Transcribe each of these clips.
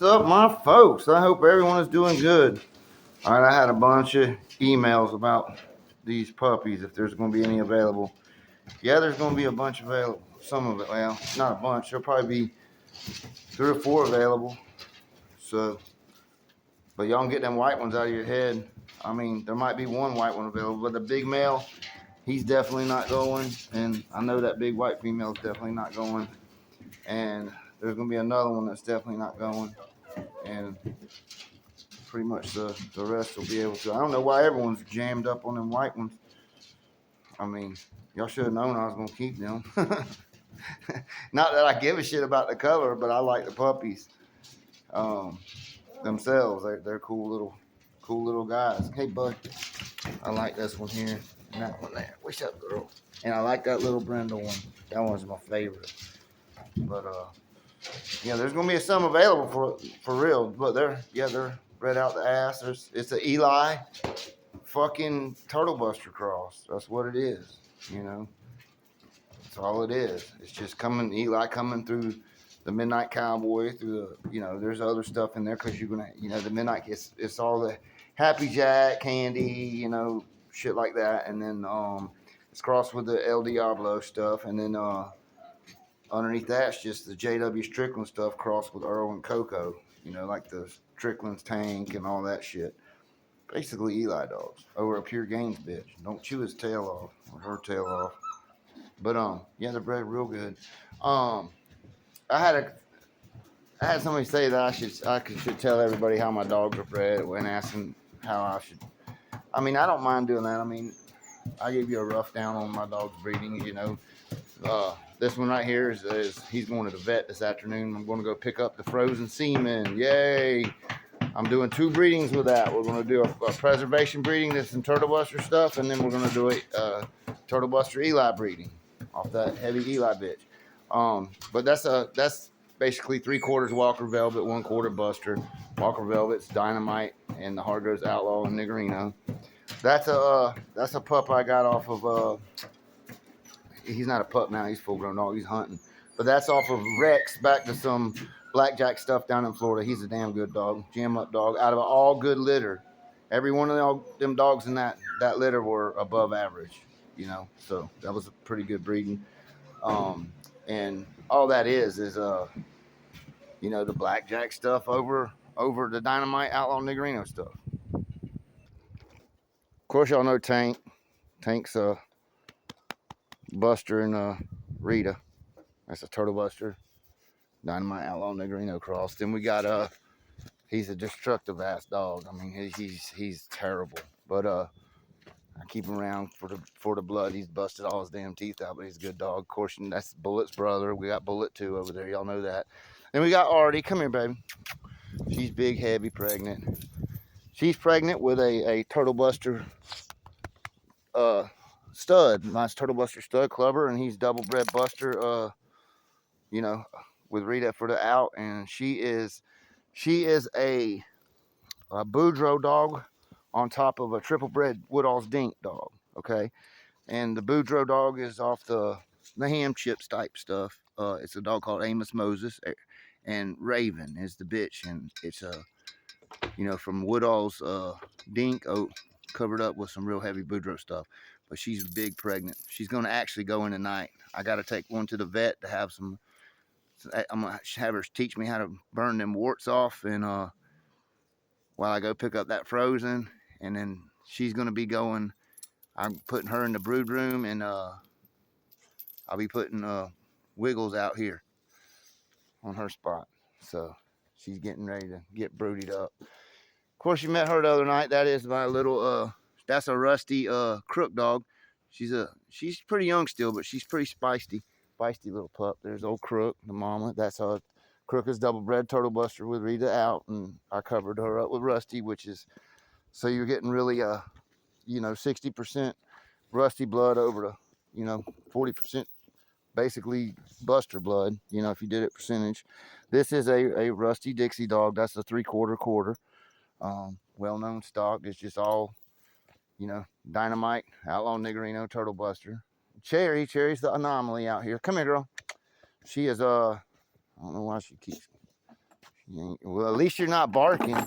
What's up, my folks? I hope everyone is doing good. All right, I had a bunch of emails about these puppies, if there's going to be any available. Yeah, there's going to be a bunch available. Some of it, well, not a bunch. There'll probably be 3 or 4 available. So, but y'all can get them white ones out of your head. I mean, there might be one white one available, but the big male, he's definitely not going. And I know that big white female is definitely not going. And there's going to be another one that's definitely not going. And pretty much the rest will be able to. I don't know why everyone's jammed up on them white ones. I mean, y'all should have known I was going to keep them. Not that I give a shit about the color, but I like the puppies themselves. They're cool little guys. Hey, bud, I like this one here and that one there. What's up, girl? And I like that little Brindle one. That one's my favorite. But yeah, there's gonna be some available for real. But they're red out the ass. It's an Eli fucking Turtle Buster cross. That's what it is. You know, that's all it is. It's just Eli coming through the Midnight Cowboy, through the, there's other stuff in there because you're gonna, the Midnight, it's all the Happy Jack candy, shit like that, and then it's crossed with the El Diablo stuff, and then underneath that's just the J.W. Strickland stuff crossed with Earl and Coco, like the Strickland's tank and all that shit. Basically Eli dogs over a pure gains bitch. Don't chew his tail off or her tail off. But yeah, they're bred real good. I had somebody say that I should tell everybody how my dogs are bred when asking how I should. I mean, I don't mind doing that. I mean, I gave you a rough down on my dog's breeding. This one right here is he's going to the vet this afternoon. I'm going to go pick up the frozen semen. Yay! I'm doing 2 breedings with that. We're going to do a preservation breeding. There's some Turtle Buster stuff, and then we're going to do a Turtle Buster Eli breeding off that heavy Eli bitch. But that's basically 3/4 Walker Velvet, 1/4 Buster. Walker Velvet's Dynamite, and the Hargrove's Outlaw and Niggerino. That's a pup I got off of. He's not a pup now. He's full grown dog. He's hunting, but that's off of Rex back to some blackjack stuff down in Florida. He's a damn good dog, jam up dog. Out of all good litter, every one of them dogs in that litter were above average. So that was a pretty good breeding. And all that is the blackjack stuff over the Dynamite Outlaw Niggerino stuff. Of course, y'all know Tank. Tank's Buster and Rita. That's a Turtle Buster, Dynamite Outlaw Niggerino cross. Then we got he's a destructive ass dog. I mean, he's terrible, but I keep him around for the blood. He's busted all his damn teeth out, but he's a good dog. Of course, that's Bullet's brother. We got Bullet too over there. Y'all know that. Then we got Artie. Come here, baby. She's big, heavy, pregnant. She's pregnant with a Turtle Buster stud. Nice Turtle Buster stud clubber, and he's double bred Buster. With Rita for the out, and she is a Boudreaux dog on top of a triple bred Woodall's Dink dog. Okay, and the Boudreaux dog is off the ham chips type stuff. It's a dog called Amos Moses, and Raven is the bitch, and it's from Woodall's Dink, covered up with some real heavy Boudreaux stuff. But she's big pregnant. She's going to actually go in tonight. I got to take one to the vet to have some. I'm going to have her teach me how to burn them warts off, and while I go pick up that frozen, and then she's going to be going. I'm putting her in the brood room, and I'll be putting Wiggles out here on her spot. So she's getting ready to get brooded up. Of course, you met her the other night. That is my little that's a Rusty Crook dog. She's pretty young still, but she's pretty feisty little pup. There's old Crook, the mama. That's Crook is double bred Turtle Buster with Rita out, and I covered her up with Rusty, which is, so you're getting really 60% Rusty blood over to 40% basically Buster blood, if you did it percentage. This is a Rusty Dixie dog. That's a 3/4 quarter. Well-known stock. It's just all, Dynamite, Outlaw Niggerino, Turtle Buster. Cherry's the anomaly out here. Come here, girl. She is I don't know why she Well, at least you're not barking.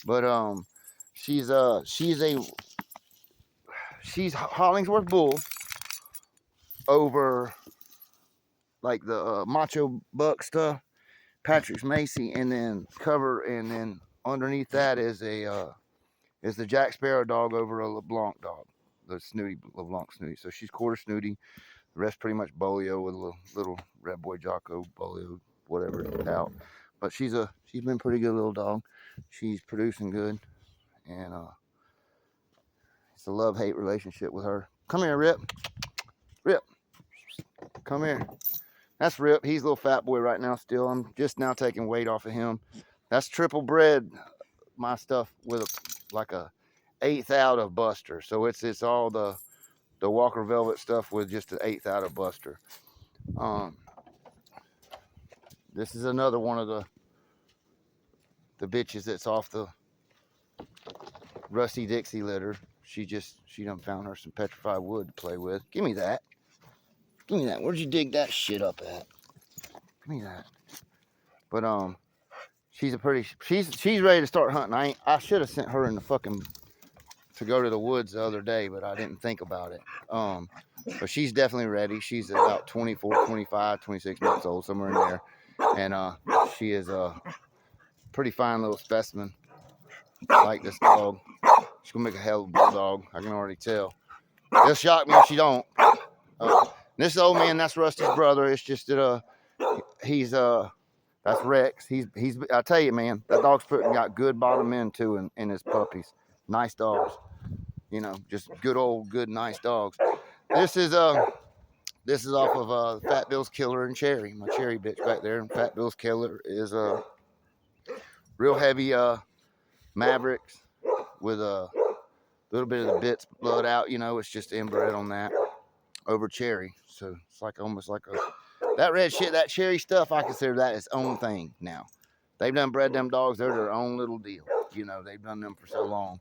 But she's Hollingsworth bull over like the macho buck stuff, Patrick's Macy, and then underneath that is the Jack Sparrow dog over a LeBlanc dog, the snooty LeBlanc snooty. So she's quarter snooty. The rest pretty much Bolio with a little Red Boy Jocko Bolio, whatever, out. But she's been a pretty good little dog. She's producing good, and it's a love-hate relationship with her. Come here, Rip. Rip, come here. That's Rip. He's a little fat boy right now still. I'm just now taking weight off of him. That's triple bred, my stuff, with like a 1/8 out of Buster. So it's all the Walker Velvet stuff with just an 1/8 out of Buster. This is another one of the bitches that's off the Rusty Dixie litter. She done found her some petrified wood to play with. Give me that. Give me that. Where'd you dig that shit up at? Give me that. But she's ready to start hunting. I should have sent her in the fucking to go to the woods the other day, but I didn't think about it. But she's definitely ready. She's about 24, 25, 26 months old, somewhere in there. And she is a pretty fine little specimen. I like this dog. She's gonna make a hell of a bulldog. I can already tell. It'll shock me if she don't. This old man, that's Rusty's brother. It's just that that's Rex. He's I tell you, man, that dog's got good bottom end too in his puppies. Nice dogs. You know, just good nice dogs. This is off of Fat Bill's Killer and Cherry, my Cherry bitch back there. And Fat Bill's Killer is real heavy Mavericks with a little bit of the bits blood out. You know, it's just inbred on that over Cherry. So it's like almost like that red shit, that Cherry stuff. I consider that its own thing now. They've done bred them dogs. They're their own little deal. You know, they've done them for so long.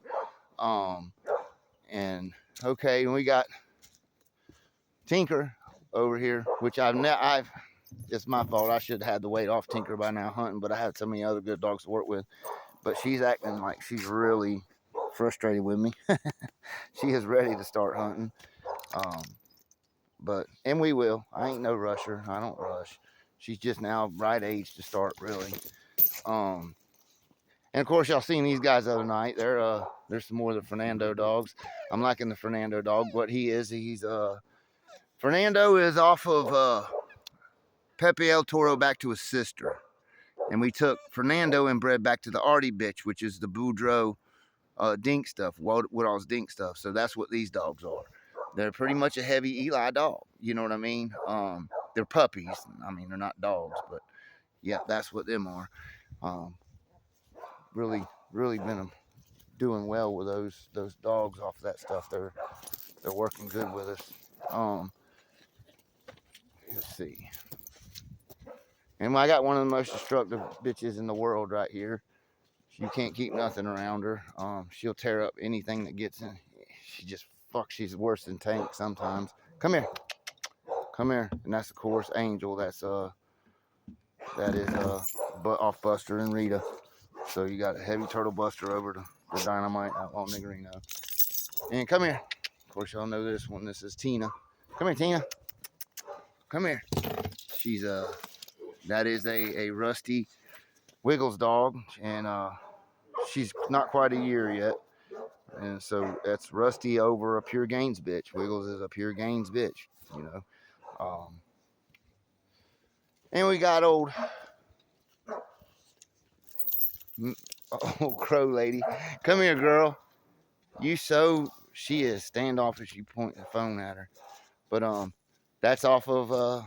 And okay, and we got Tinker over here, which it's my fault. I should have had the weight off Tinker by now hunting, but I had so many other good dogs to work with. But she's acting like she's really frustrated with me. She is ready to start hunting. And we will. I ain't no rusher. I don't rush. She's just now right age to start, really. And of course, y'all seen these guys the other night. There's some more of the Fernando dogs. I'm liking the Fernando dog. What he's Fernando is off of Pepe El Toro back to his sister. And we took Fernando and bred back to the Artie bitch, which is the Boudreaux dink stuff, Woodall's dink stuff. So that's what these dogs are. They're pretty much a heavy Eli dog. You know what I mean? They're puppies. I mean, they're not dogs, but yeah, that's what them are. Really been doing well with those dogs off that stuff. They're working good with us. Let's see. And I got one of the most destructive bitches in the world right here. You can't keep nothing around her. She'll tear up anything that gets in. She's worse than Tank sometimes. Come here. Come here. And that's of course Angel. That is off Buster and Rita. So you got a heavy turtle Buster over the Dynamite out on Negrino. And come here. Of course y'all know this one. This is Tina. Come here, Tina. Come here. That is a Rusty Wiggles dog, and she's not quite a year yet. And so that's Rusty over a Pure Gains bitch. Wiggles is a Pure Gains bitch, you know. And we got old Crow lady. Come here, girl. She is standoffish. You point the phone at her. But that's off of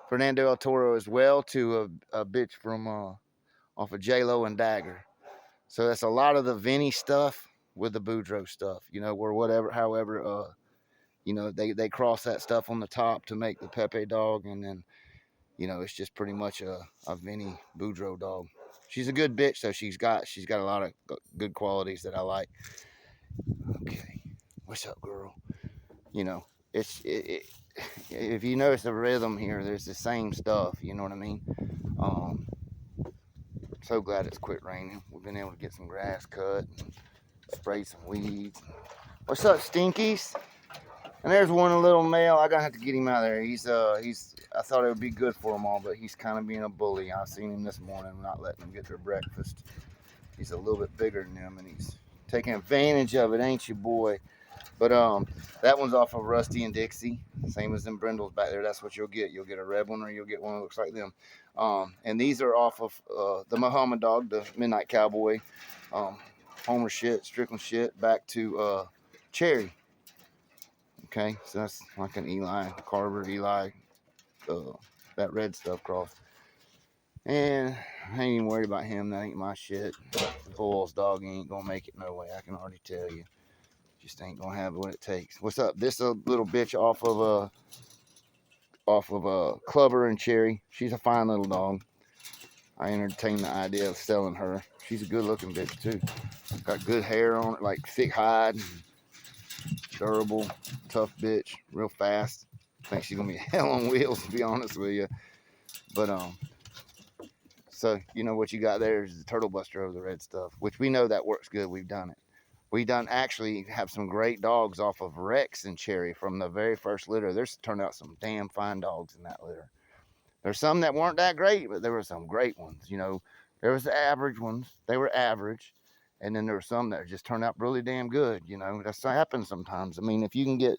Fernando El Toro as well, to a bitch from off of J-Lo and Dagger. So that's a lot of the Vinny stuff with the Boudreaux stuff, you know, where however, you know, they cross that stuff on the top to make the Pepe dog, and then, you know, it's just pretty much a Vinny Boudreaux dog. She's a good bitch, so she's got a lot of good qualities that I like. Okay, what's up, girl? You know, if you notice the rhythm here, there's the same stuff. You know what I mean? so glad it's quit raining. We've been able to get some grass cut and spray some weeds. What's up, Stinkies? And there's one little male. I gotta have to get him out of there. I thought it would be good for them all, but he's kind of being a bully. I seen him this morning, not letting them get their breakfast. He's a little bit bigger than them, and he's taking advantage of it, ain't you, boy? But that one's off of Rusty and Dixie, same as them brindles back there. That's what you'll get. You'll get a red one, or you'll get one that looks like them. And these are off of the Muhammad dog, the Midnight Cowboy, Homer shit, Strickland shit, back to Cherry. Okay, so that's like an Eli, Carver, Eli, that red stuff cross. And I ain't even worried about him. That ain't my shit. The Bulls dog ain't gonna make it no way. I can already tell you. Just ain't gonna have what it takes. What's up? This little bitch off of Clubber and Cherry. She's a fine little dog. I entertained the idea of selling her. She's a good looking bitch too. Got good hair on it, like thick hide, durable, tough bitch, real fast. I think she's gonna be hell on wheels, to be honest with you. But so you know what you got there is the turtle buster of the red stuff, which we know that works good. We've done it. We done actually have some great dogs off of Rex and Cherry from the very first litter. There's turned out some damn fine dogs in that litter. There's some that weren't that great, but there were some great ones. You know, there was the average ones. They were average. And then there were some that just turned out really damn good. You know, that's happens sometimes. I mean, if you can get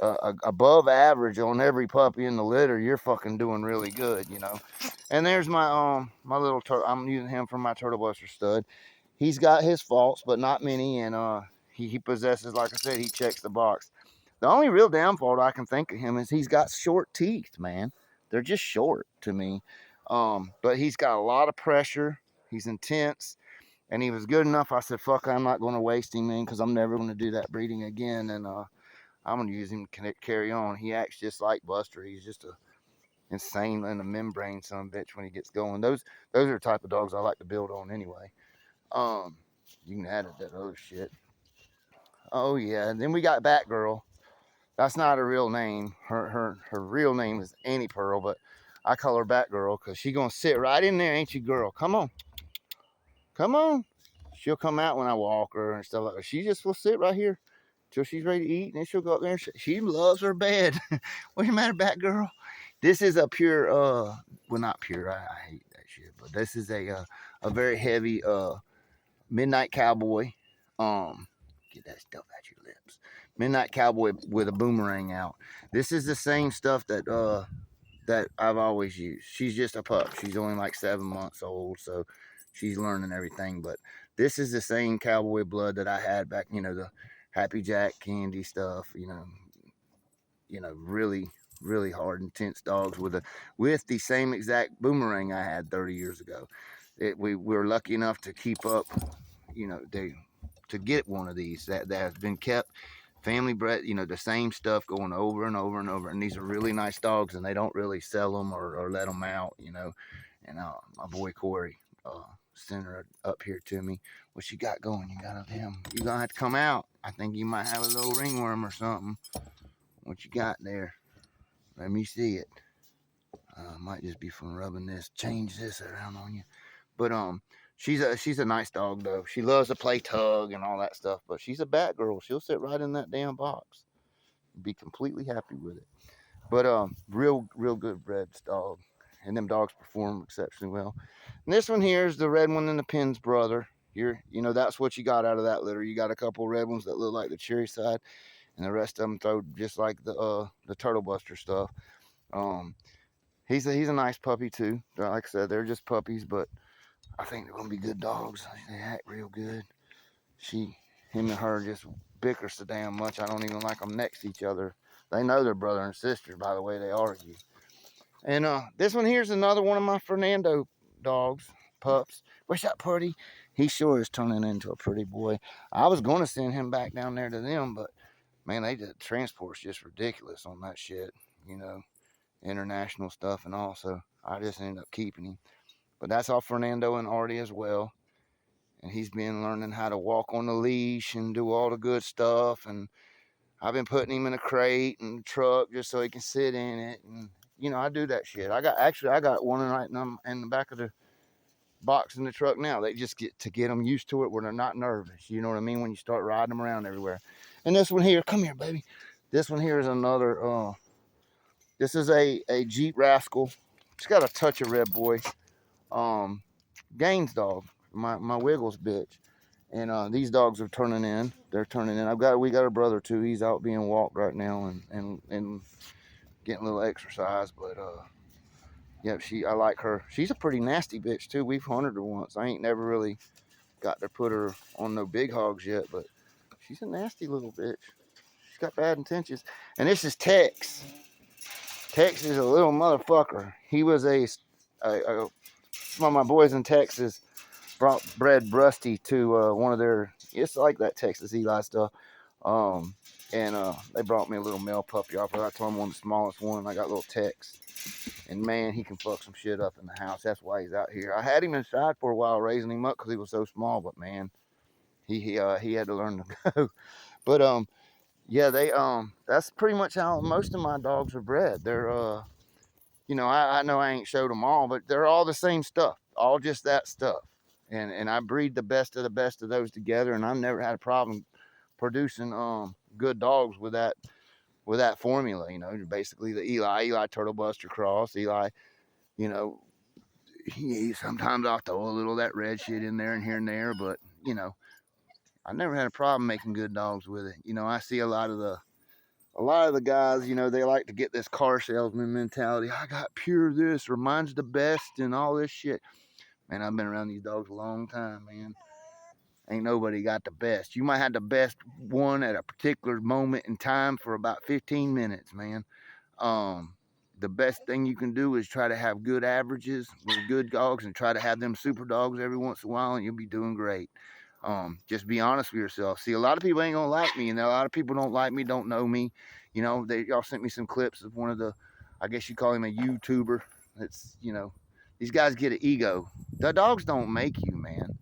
above average on every puppy in the litter, you're fucking doing really good, you know. And there's my my little I'm using him for my turtle buster stud. He's got his faults, but not many, and he possesses, like I said, he checks the box. The only real downfall I can think of him is he's got short teeth, man. They're just short to me. But he's got a lot of pressure. He's intense, and he was good enough. I said, "Fuck, I'm not going to waste him, man, because I'm never going to do that breeding again." And I'm going to use him to carry on. He acts just like Buster. He's just a insane in the membrane son of a bitch when he gets going. Those are the type of dogs I like to build on anyway. You can add it to that other shit. Oh yeah, and then we got Batgirl. That's not her real name. Her real name is Annie Pearl, but I call her Batgirl because she's gonna sit right in there, ain't you, girl? Come on, come on. She'll come out when I walk her and stuff like that. She just will sit right here till she's ready to eat, and then she'll go up there. She loves her bed. What's the matter, Batgirl? This is a pure, well, not pure. I hate that shit, but this is a very heavy Midnight Cowboy. Get that stuff out your lips. Midnight Cowboy with a boomerang out. This is the same stuff that I've always used. She's just a pup. She's only like 7 months old, so she's learning everything. But this is the same cowboy blood that I had back, you know, the Happy Jack candy stuff, really, really hard, intense dogs with the same exact boomerang I had 30 years ago. We were lucky enough to keep up, to get one of these that has been kept family bred, the same stuff going over and over and over. And these are really nice dogs, and they don't really sell them or let them out, And my boy Corey sent her up here to me. What you got going? You got him. You gonna have to come out. I think you might have a little ringworm or something. What you got there? Let me see it. Might just be from rubbing this. Change this around on you. But she's a nice dog though. She loves to play tug and all that stuff. But she's a Batgirl. She'll sit right in that damn box. Be completely happy with it. But real good bred dog. And them dogs perform exceptionally well. And this one here is the red one and the Penn's brother. That's what you got out of that litter. You got a couple red ones that look like the Cherry side, and the rest of them throw just like the Turtle Buster stuff. He's a nice puppy too. Like I said, they're just puppies, but I think they're gonna be good dogs. They act real good. Him and her just bicker so damn much. I don't even like them next to each other. They know they're brother and sister by the way they argue. And this one here's another one of my Fernando dogs, pups. What's that pretty? He sure is turning into a pretty boy. I was going to send him back down there to them, but man, transport's just ridiculous on that shit. International stuff and all. So I just ended up keeping him. But that's all Fernando and Artie as well. And he's been learning how to walk on the leash and do all the good stuff. And I've been putting him in a crate and truck just so he can sit in it. And I do that shit. I got one right in the back of box in the truck now. They just get them used to it where they're not nervous. You know what I mean? When you start riding them around everywhere. And this one here, come here, baby. This one here is another, this is a Jeep Rascal. It's got a touch of Red Boy. Gaines dog, my Wiggles bitch. And these dogs are turning in. They're turning in. We got a brother too. He's out being walked right now and getting a little exercise. But yeah, I like her. She's a pretty nasty bitch too. We've hunted her once. I ain't never really got to put her on no big hogs yet, but she's a nasty little bitch. She's got bad intentions. And this is Tex. Tex is a little motherfucker. He was one of my boys in Texas bred Rusty to one of their, it's like that Texas Eli stuff. And they brought me a little male puppy off. I told him on the smallest one. I got little Tex. And man, he can fuck some shit up in the house. That's why he's out here. I had him inside for a while raising him up because he was so small, but man, he had to learn to go. But yeah, that's pretty much how most of my dogs are bred. They're I know I ain't showed them all, but they're all the same stuff, all just that stuff. And I breed the best of those together, and I've never had a problem producing good dogs with that formula. Basically the Eli Turtle Buster cross. Eli, sometimes I'll throw a little of that red shit in there and here and there, but I never had a problem making good dogs with it. I see a lot of the guys, they like to get this car salesman mentality. I got pure this, or mine's the best, and all this shit. Man, I've been around these dogs a long time, man. Ain't nobody got the best. You might have the best one at a particular moment in time for about 15 minutes, man. The best thing you can do is try to have good averages with good dogs and try to have them super dogs every once in a while, and you'll be doing great. Just be honest with yourself. See, a lot of people ain't gonna like me, and a lot of people don't like me, don't know me. Y'all sent me some clips of one of the, I guess you call him a YouTuber. It's, these guys get an ego. The dogs don't make you, man.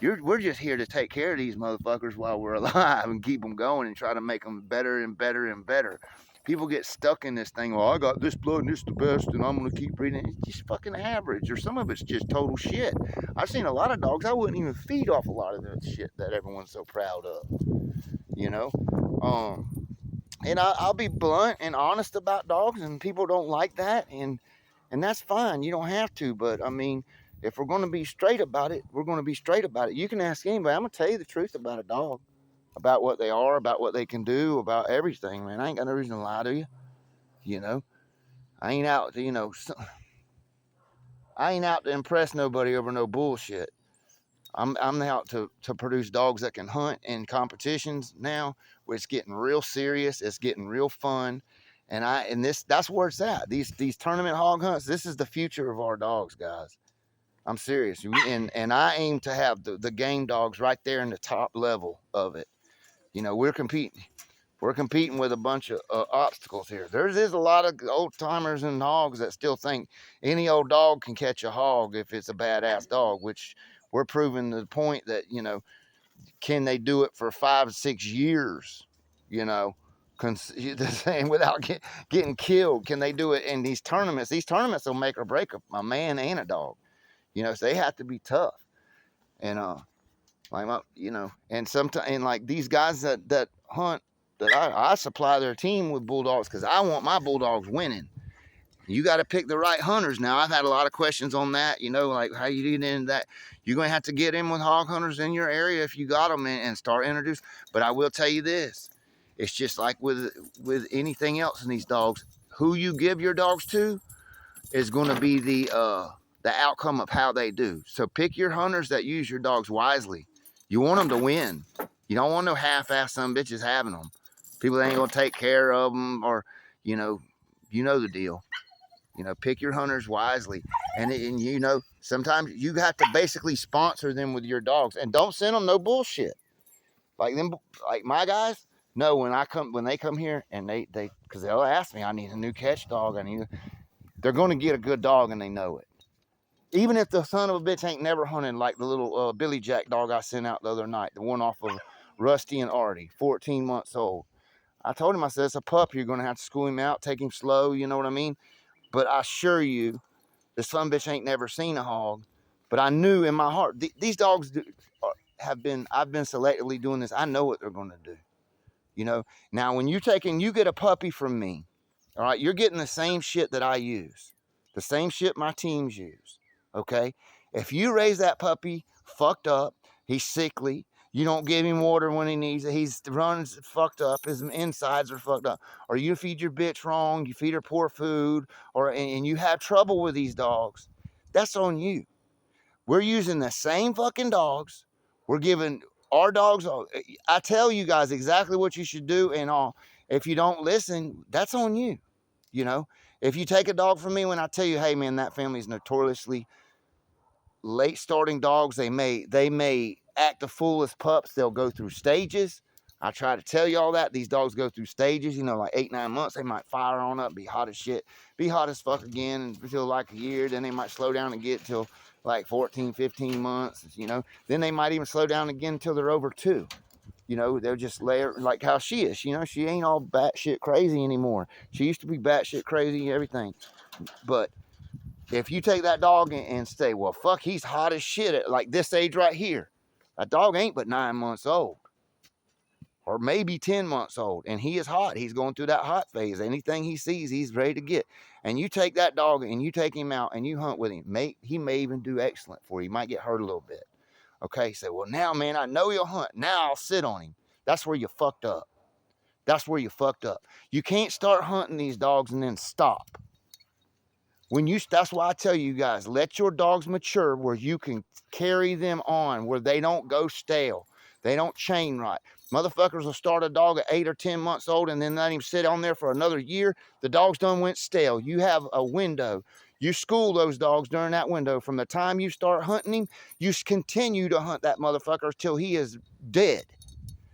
We're just here to take care of these motherfuckers while we're alive and keep them going and try to make them better and better and better. People get stuck in this thing. Well, I got this blood and this the best, and I'm gonna keep breeding. It's just fucking average, or some of it's just total shit. I've seen a lot of dogs I wouldn't even feed off a lot of the shit that everyone's so proud of. And I'll be blunt and honest about dogs, and people don't like that, and that's fine. You don't have to, but I mean, if we're going to be straight about it, we're going to be straight about it. You can ask anybody. I'm going to tell you the truth about a dog, about what they are, about what they can do, about everything, man. I ain't got no reason to lie to you. I ain't out to, I ain't out to impress nobody over no bullshit. I'm out to produce dogs that can hunt in competitions now, where it's getting real serious, it's getting real fun. And that's where it's at. These tournament hog hunts, this is the future of our dogs, guys. I'm serious. And I aim to have the game dogs right there in the top level of it. We're competing with a bunch of obstacles here. There is a lot of old timers and hogs that still think any old dog can catch a hog if it's a badass dog, which we're proving the point that, can they do it for 5 or 6 years, without getting killed? Can they do it in these tournaments? These tournaments will make or break a man and a dog. So they have to be tough. And and sometimes, and like these guys that hunt, that I supply their team with bulldogs because I want my bulldogs winning. You got to pick the right hunters. Now, I've had a lot of questions on that, like how you get into that. You're going to have to get in with hog hunters in your area if you got them and start introducing. But I will tell you this. It's just like with anything else in these dogs. Who you give your dogs to is going to be the outcome of how they do. So pick your hunters that use your dogs wisely. You want them to win. You don't want no half-ass some bitches having them. People that ain't going to take care of them, or, you know the deal. Pick your hunters wisely. And sometimes you have to basically sponsor them with your dogs. And don't send them no bullshit. Like my guys, no, when they come here and they because they'll ask me, I need a new catch dog. They're going to get a good dog, and they know it. Even if the son of a bitch ain't never hunted, like the little Billy Jack dog I sent out the other night, the one off of Rusty and Artie, 14 months old. I told him, I said, it's a pup. You're going to have to school him out, take him slow, you know what I mean? But I assure you, the son of a bitch ain't never seen a hog. But I knew in my heart, these dogs I've been selectively doing this. I know what they're going to do. You know, now when you get a puppy from me, all right, you're getting the same shit that I use, the same shit my teams use. Okay. If you raise that puppy fucked up, he's sickly, you don't give him water when he needs it, he's runs fucked up, his insides are fucked up, or you feed your bitch wrong, you feed her poor food, and you have trouble with these dogs, that's on you. We're using the same fucking dogs. We're giving our dogs, I tell you guys exactly what you should do and all. If you don't listen, that's on you. You know, if you take a dog from me when I tell you, hey man, that family is notoriously late starting dogs. They may act the fool as pups. They'll go through stages. I try to tell you all that. These dogs go through stages, you know, like 8-9 months. They might fire on up, be hot as shit, be hot as fuck again and feel like a year. Then they might slow down and get till like 14, 15 months, you know. Then they might even slow down again until they're over 2. You know, they'll just layer like how she is. You know, she ain't all batshit crazy anymore. She used to be batshit crazy and everything. But if you take that dog and say, well, fuck, he's hot as shit at like this age right here. That dog ain't but 9 months old. Or maybe 10 months old. And he is hot. He's going through that hot phase. Anything he sees, he's ready to get. And you take that dog and you take him out and you hunt with him. He may even do excellent for you. He might get hurt a little bit. Okay, so, well, now, man, I know he'll hunt. Now I'll sit on him. That's where you fucked up. That's where you fucked up. You can't start hunting these dogs and then stop. That's why I tell you guys, let your dogs mature where you can carry them on, where they don't go stale. They don't chain right. Motherfuckers will start a dog at 8 or 10 months old and then let him sit on there for another year. The dog's done went stale. You have a window. You school those dogs during that window. From the time you start hunting him, you continue to hunt that motherfucker till he is dead.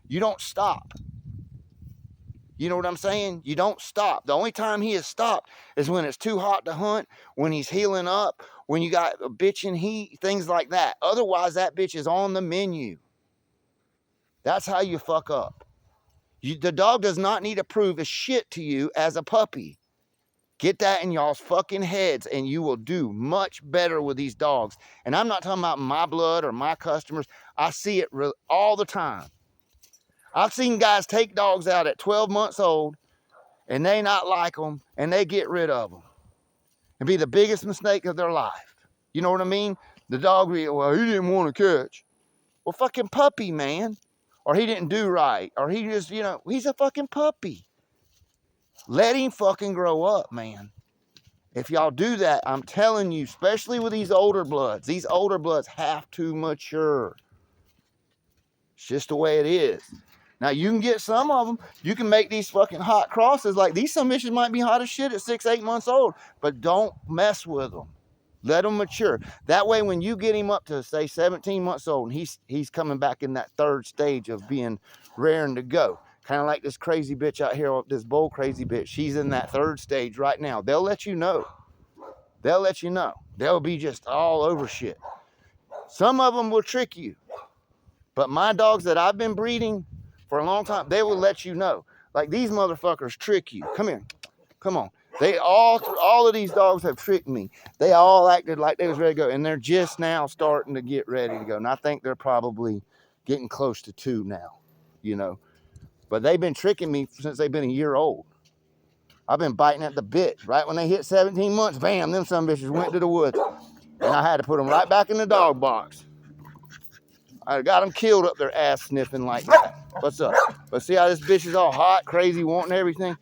You don't stop. You know what I'm saying? You don't stop. The only time he has stopped is when it's too hot to hunt, when he's healing up, when you got a bitch in heat, things like that. Otherwise, that bitch is on the menu. That's how you fuck up. The dog does not need to prove a shit to you as a puppy. Get that in y'all's fucking heads and you will do much better with these dogs. And I'm not talking about my blood or my customers. I see it all the time. I've seen guys take dogs out at 12 months old and they not like them and they get rid of them. It'd be the biggest mistake of their life. You know what I mean? The dog, well, he didn't want to catch. Well, fucking puppy, man. Or he didn't do right. Or he just, you know, he's a fucking puppy. Let him fucking grow up, man. If y'all do that, I'm telling you, especially with these older bloods have to mature. It's just the way it is. Now, you can get some of them. You can make these fucking hot crosses. Like, these submissions might be hot as shit at 6, 8 months old. But don't mess with them. Let them mature. That way, when you get him up to, say, 17 months old, and he's coming back in that third stage of being raring to go. Kind of like this crazy bitch out here, this bull crazy bitch. She's in that third stage right now. They'll let you know. They'll let you know. They'll be just all over shit. Some of them will trick you. But my dogs that I've been breeding for a long time, they will let you know. Like, these motherfuckers trick you. Come here. Come on. They all of these dogs have tricked me. They all acted like they was ready to go. And they're just now starting to get ready to go. And I think they're probably getting close to 2 now, you know. But they've been tricking me since they've been a year old. I've been biting at the bit. Right when they hit 17 months, bam, them some bitches went to the woods. And I had to put them right back in the dog box. I got them killed up their ass sniffing like that. What's up? But see how this bitch is all hot, crazy, wanting everything?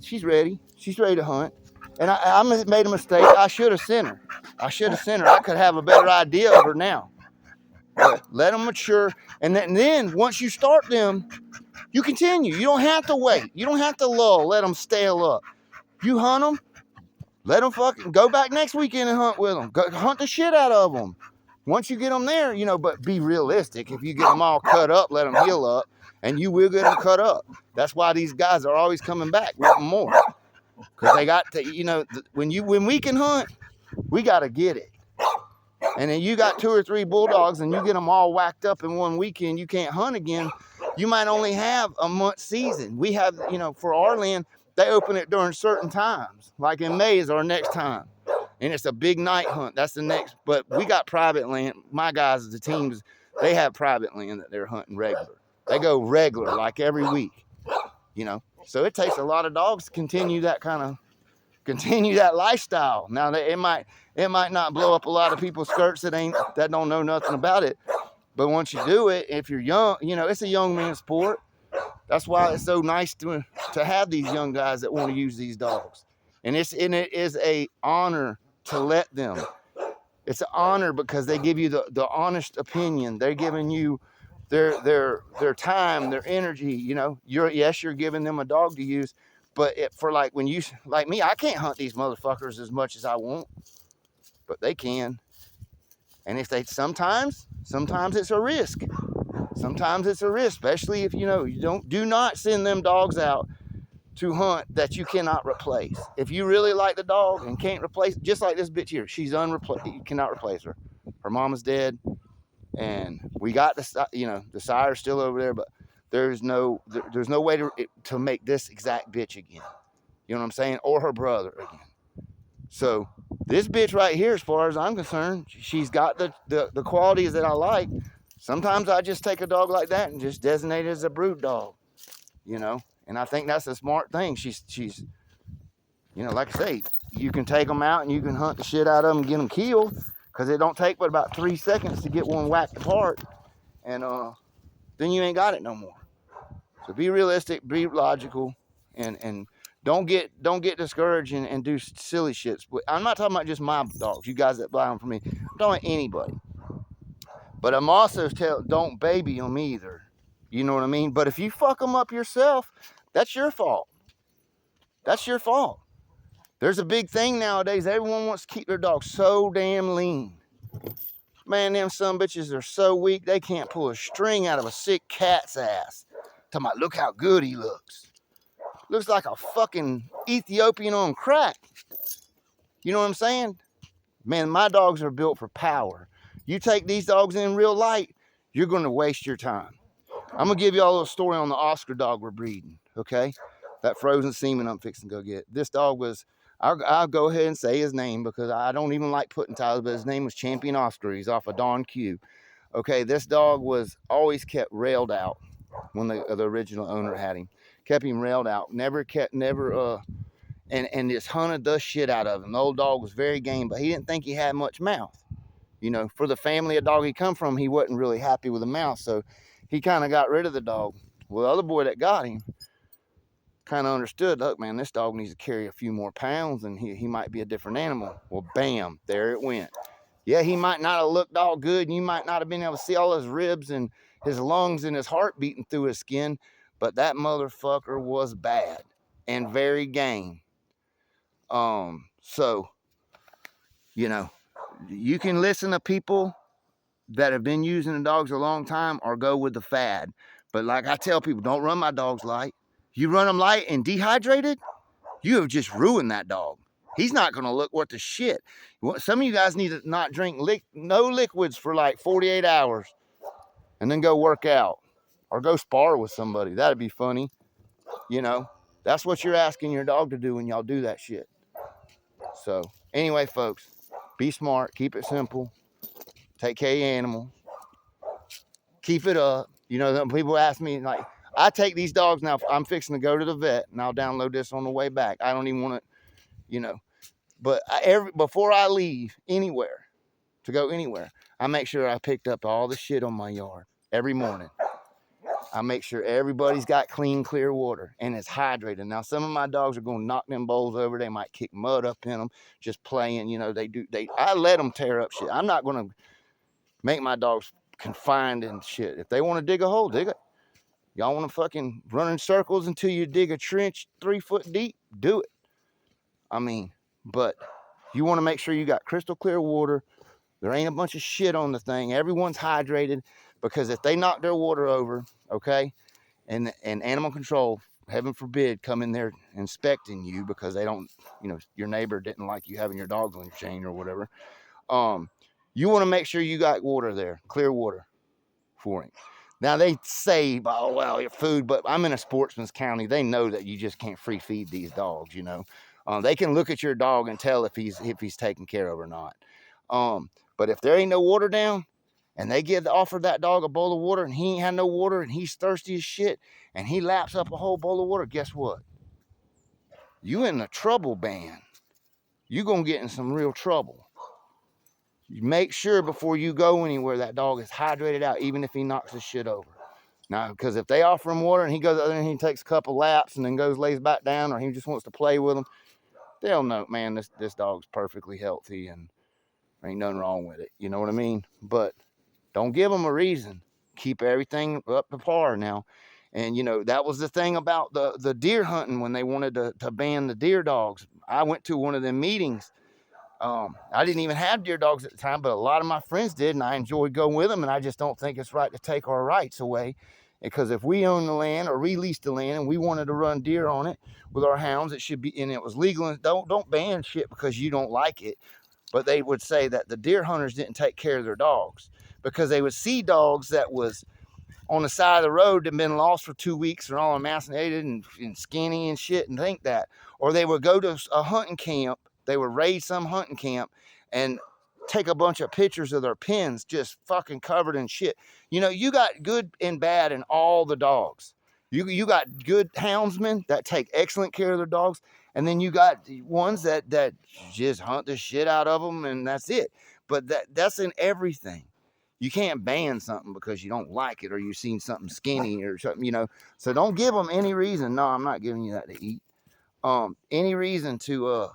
She's ready. She's ready to hunt. And I made a mistake. I should have sent her. I could have a better idea of her now. But let them mature. And then once you start them, you continue. You don't have to wait. You don't have to lull. Let them stale up. You hunt them. Let them fucking go back next weekend and hunt with them. Go hunt the shit out of them. Once you get them there, you know, but be realistic. If you get them all cut up, let them heal up, and you will get them cut up. That's why these guys are always coming back wanting more. Because they got to, you know, when we can hunt, we got to get it. And then you got 2 or 3 bulldogs and you get them all whacked up in one weekend, you can't hunt again. You might only have a month season. We have, you know, for our land, they open it during certain times. Like in May is our next time. And it's a big night hunt. That's the next. But we got private land. My guys, the teams, they have private land that they're hunting regular. They go regular, like every week, you know. So it takes a lot of dogs to continue that lifestyle. Now it might not blow up a lot of people's skirts that don't know nothing about it. But once you do it, if you're young, you know, it's a young man's sport. That's why it's so nice to have these young guys that want to use these dogs. And it is a honor to let them. It's an honor because they give you the honest opinion. They're giving you their time, their energy. You know, you're giving them a dog to use, but when you like me, I can't hunt these motherfuckers as much as I want, but they can. And if they sometimes it's a risk. Sometimes it's a risk, especially if you do not send them dogs out to hunt that you cannot replace. If you really like the dog and can't replace, just like this bitch here, she's unreplaceable. You cannot replace her. Her mama's dead, and we got the sire's still over there, but there's no way to make this exact bitch again. You know what I'm saying? Or her brother again. So this bitch right here, as far as I'm concerned, she's got the qualities that I like. Sometimes I just take a dog like that and just designate it as a brood dog, you know. And I think that's a smart thing. She's, you know, like I say, you can take them out and you can hunt the shit out of them and get them killed, because it don't take but about 3 seconds to get one whacked apart, and then you ain't got it no more. So be realistic, be logical, and don't get discouraged and do silly shits. I'm not talking about just my dogs, you guys that buy them from me. I'm talking about anybody. But I'm also don't baby them either. You know what I mean? But if you fuck them up yourself, that's your fault. That's your fault. There's a big thing nowadays. Everyone wants to keep their dogs so damn lean. Man, them sumbitches are so weak, they can't pull a string out of a sick cat's ass. Talking about, look how good he looks. Looks like a fucking Ethiopian on crack. You know what I'm saying? Man, my dogs are built for power. You take these dogs in real light, you're going to waste your time. I'm going to give you all a little story on the Oscar dog we're breeding, okay? That frozen semen I'm fixing to go get. This dog was, I'll go ahead and say his name because I don't even like putting titles, but his name was Champion Oscar. He's off of Don Q. Okay, this dog was always kept railed out when the original owner had him. Kept him railed out. And just hunted the shit out of him. The old dog was very game, but he didn't think he had much mouth. You know, for the family of dog he come from, he wasn't really happy with the mouth, so he kind of got rid of the dog. Well, the other boy that got him kind of understood, look, man, this dog needs to carry a few more pounds, and he might be a different animal. Well, bam, there it went. Yeah, he might not have looked all good, and you might not have been able to see all his ribs and his lungs and his heart beating through his skin, but that motherfucker was bad and very game. So, you know, you can listen to people that have been using the dogs a long time or go with the fad. But like I tell people, don't run my dogs light. You run them light and dehydrated, you have just ruined that dog. He's not going to look worth the shit. Some of you guys need to not drink no liquids for like 48 hours and then go work out or go spar with somebody. That'd be funny. You know, that's what you're asking your dog to do when y'all do that shit. So anyway, folks, be smart, keep it simple, take care of your animals, keep it up. You know, people ask me, like, I take these dogs now, I'm fixing to go to the vet, and I'll download this on the way back. I don't even want to, you know, but before I leave anywhere, to go anywhere, I make sure I picked up all the shit on my yard every morning. I make sure everybody's got clean, clear water and it's hydrated. Now, some of my dogs are going to knock them bowls over. They might kick mud up in them, just playing. You know, I let them tear up shit. I'm not going to make my dogs confined and shit. If they want to dig a hole, dig it. Y'all want to fucking run in circles until you dig a trench 3 foot deep? Do it. I mean, but you want to make sure you got crystal clear water. There ain't a bunch of shit on the thing. Everyone's hydrated, because if they knock their water over, okay, and animal control, heaven forbid, come in there inspecting you because they don't, you know, your neighbor didn't like you having your dogs on your chain or whatever. You want to make sure you got water there, clear water for him. Now they say, oh, well, your food, but I'm in a sportsman's county. They know that you just can't free feed these dogs, you know. They can look at your dog and tell if he's taken care of or not. But if there ain't no water down, and they offer that dog a bowl of water, and he ain't had no water, and he's thirsty as shit, and he laps up a whole bowl of water, guess what? You in a trouble band. You gonna get in some real trouble. You make sure before you go anywhere that dog is hydrated out, even if he knocks his shit over. Now, because if they offer him water and he goes out there and he takes a couple laps and then lays back down, or he just wants to play with them, they'll know, man, this dog's perfectly healthy and there ain't nothing wrong with it. You know what I mean? But don't give them a reason. Keep everything up to par now. And, you know, that was the thing about the deer hunting when they wanted to ban the deer dogs. I went to one of them meetings. I didn't even have deer dogs at the time, but a lot of my friends did, and I enjoyed going with them, and I just don't think it's right to take our rights away. Because if we own the land or release the land and we wanted to run deer on it with our hounds, it should be, and it was legal. And don't ban shit because you don't like it. But they would say that the deer hunters didn't take care of their dogs, because they would see dogs that was on the side of the road that been lost for 2 weeks and all emaciated and skinny and shit and think that. Or they would go to a hunting camp. They would raid some hunting camp and take a bunch of pictures of their pens just fucking covered in shit. You know, you got good and bad in all the dogs. You got good houndsmen that take excellent care of their dogs, and then you got ones that just hunt the shit out of them, and that's it. But that's in everything. You can't ban something because you don't like it or you've seen something skinny or something, you know. So don't give them any reason. No, I'm not giving you that to eat. Any reason to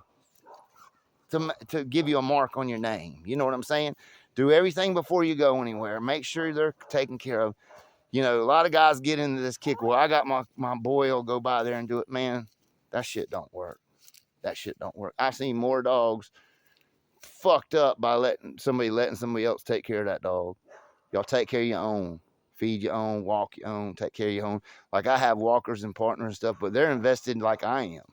give you a mark on your name. You know what I'm saying? Do everything before you go anywhere. Make sure they're taken care of. You know, a lot of guys get into this kick. Well, I got my boy will go by there and do it. Man, that shit don't work. That shit don't work. I've seen more dogs fucked up by letting somebody else take care of that dog. Y'all take care of your own. Feed your own, walk your own, take care of your own. Like I have walkers and partners and stuff, but they're invested like I am.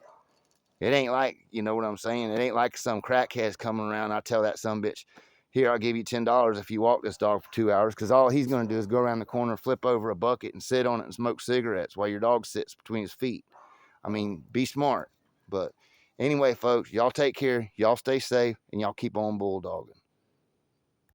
It ain't like, you know what I'm saying? It ain't like some crackhead's coming around. I tell that son bitch, here, I'll give you $10 if you walk this dog for 2 hours, because all he's going to do is go around the corner, flip over a bucket, and sit on it and smoke cigarettes while your dog sits between his feet. I mean, be smart. But anyway, folks, y'all take care. Y'all stay safe, and y'all keep on bulldogging.